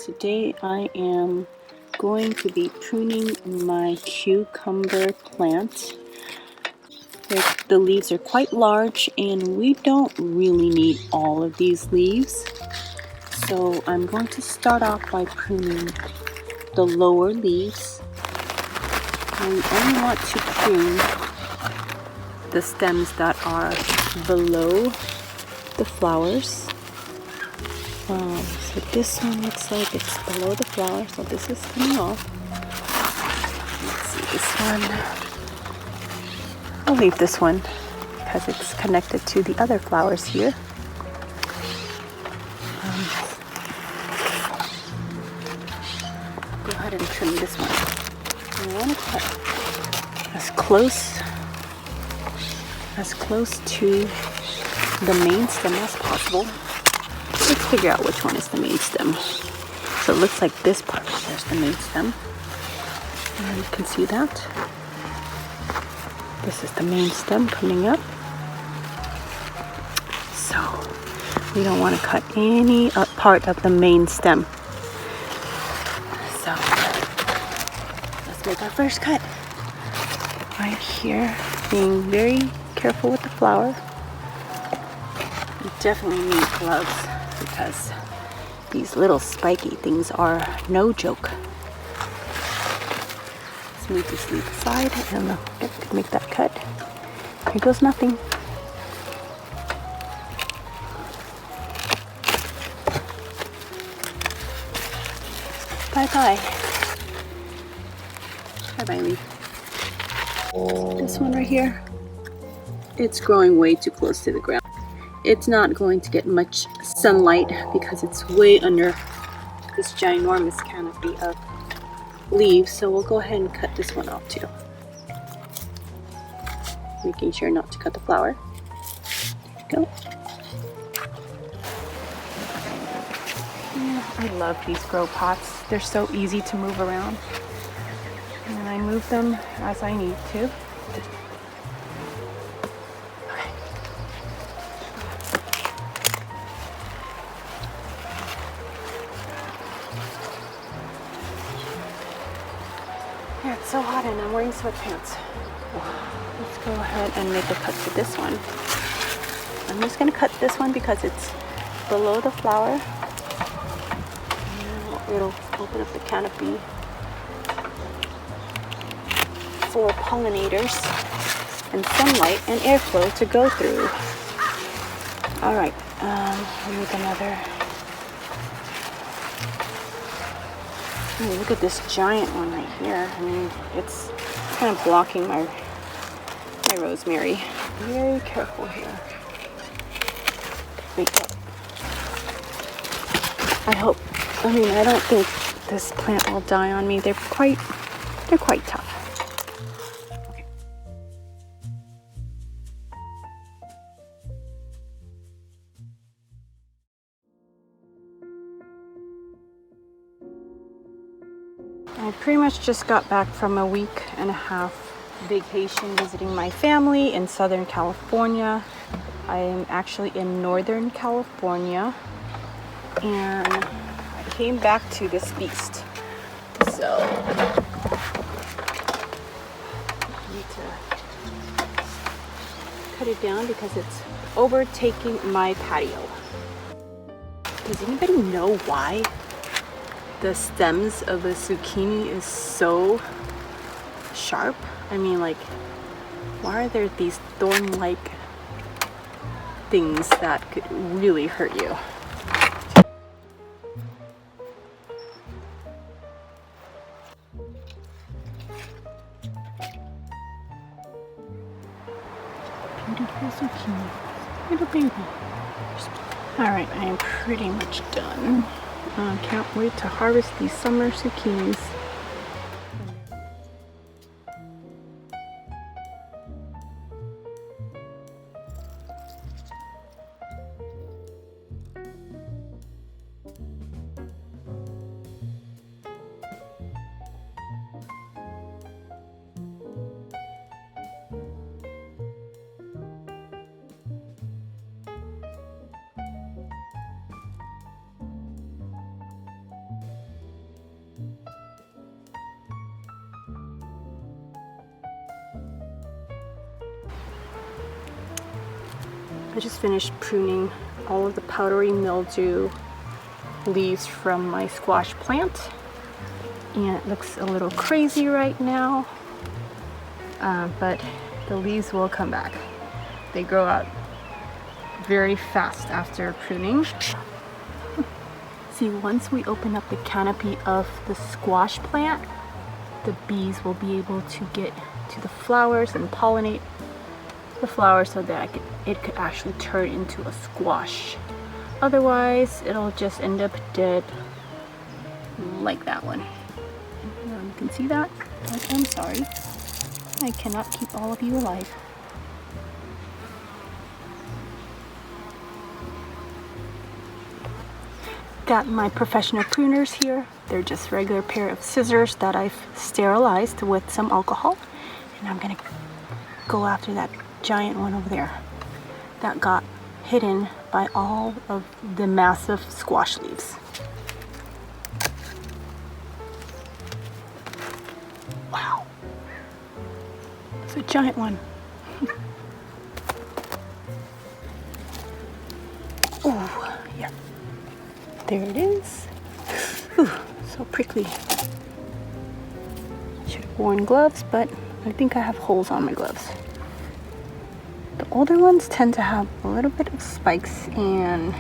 Today I am going to be pruning my cucumber plant. The leaves are quite large and we don't really need all of these leaves. So I'm going to start off by pruning the lower leaves. And we only want to prune the stems that are below the flowers. So this one looks like it's below the flower, so this is coming off. Let's see this one. I'll leave this one because it's connected to the other flowers here. Go ahead and trim this one. I want to cut as close to the main stem as possible. Let's figure out which one is the main stem. So it looks like this part there's the main stem. And you can see that. This is the main stem coming up. So we don't want to cut any part of the main stem. So let's make our first cut. Right here, being very careful with the flower. You definitely need gloves because these little spiky things are no joke. Let's move this leaf aside and make that cut. Here goes nothing. Bye-bye. Bye-bye, leaf. This one right here, it's growing way too close to the ground. It's not going to get much sunlight because it's way under this ginormous canopy of leaves. So we'll go ahead and cut this one off too. Making sure not to cut the flower. There you go. Yeah, I love these grow pots. They're so easy to move around. And I move them as I need to. Yeah, it's so hot and I'm wearing sweatpants. Let's go ahead and make a cut to this one. I'm just going to cut this one because it's below the flower. And it'll open up the canopy for pollinators and sunlight and airflow to go through. Alright, I'll make another. Ooh, look at this giant one right here. I mean, it's kind of blocking my rosemary. Very careful here. I don't think this plant will die on me. They're quite tough. Okay. I pretty much just got back from a week and a half vacation visiting my family in Southern California. I am actually in Northern California and I came back to this beast. So I need to cut it down because it's overtaking my patio. Does anybody know why the stems of a zucchini is so sharp? I mean, like, why are there these thorn-like things that could really hurt you? Beautiful zucchini, little baby. Alright, I am pretty much done. Can't wait to harvest these summer zucchinis. I just finished pruning all of the powdery mildew leaves from my squash plant, and it looks a little crazy right now, but the leaves will come back. They grow out very fast after pruning. See, once we open up the canopy of the squash plant, the bees will be able to get to the flowers and pollinate the flowers so that it could actually turn into a squash. Otherwise, it'll just end up dead like that one. You can see that? I'm sorry. I cannot keep all of you alive. Got my professional pruners here. They're just a regular pair of scissors that I've sterilized with some alcohol. And I'm gonna go after that giant one over there that got hidden by all of the massive squash leaves. Wow. It's a giant one. Oh, yeah. There it is. Ooh, so prickly. Should have worn gloves, but I think I have holes on my gloves. The older ones tend to have a little bit of spikes and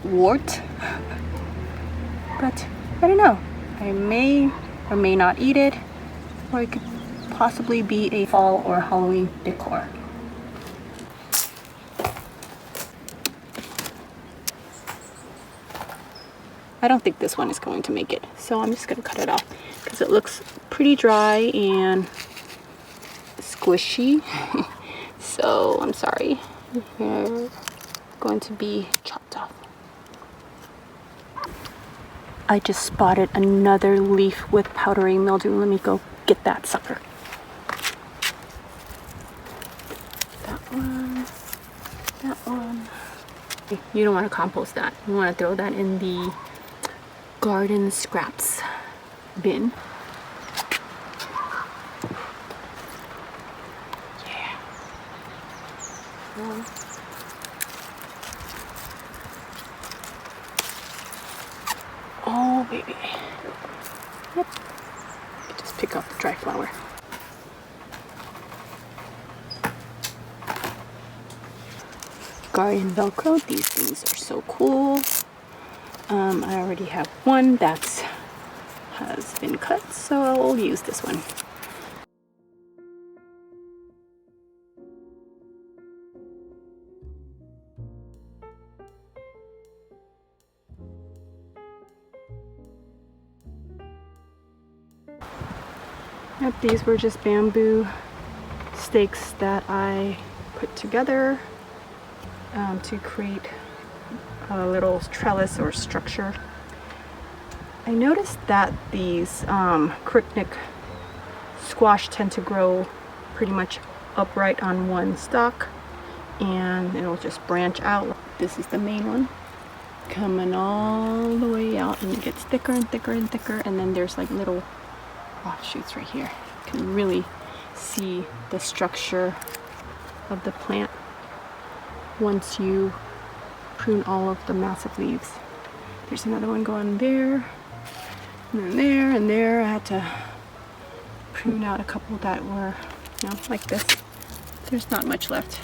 wart, but I don't know. I may or may not eat it, or it could possibly be a fall or Halloween decor. I don't think this one is going to make it, so I'm just going to cut it off because it looks pretty dry and squishy. So I'm sorry. They're going to be chopped off. I just spotted another leaf with powdery mildew. Let me go get that sucker. That one. That one. You don't want to compost that. You want to throw that in the garden scraps bin. Yeah. Oh, baby. Yep. Just pick up the dry flower. Garden Velcro. These things are so cool. I already have one that has been cut, so I'll use this one. Yep, these were just bamboo stakes that I put together to create a little trellis or structure. I noticed that these crookneck squash tend to grow pretty much upright on one stalk, and it'll just branch out. This is the main one coming all the way out, and it gets thicker and thicker and thicker, and then there's like little offshoots right here. You can really see the structure of the plant once you prune all of the massive leaves. There's another one going there, and then there, and there. I had to prune out a couple that were, you know, like this. There's not much left.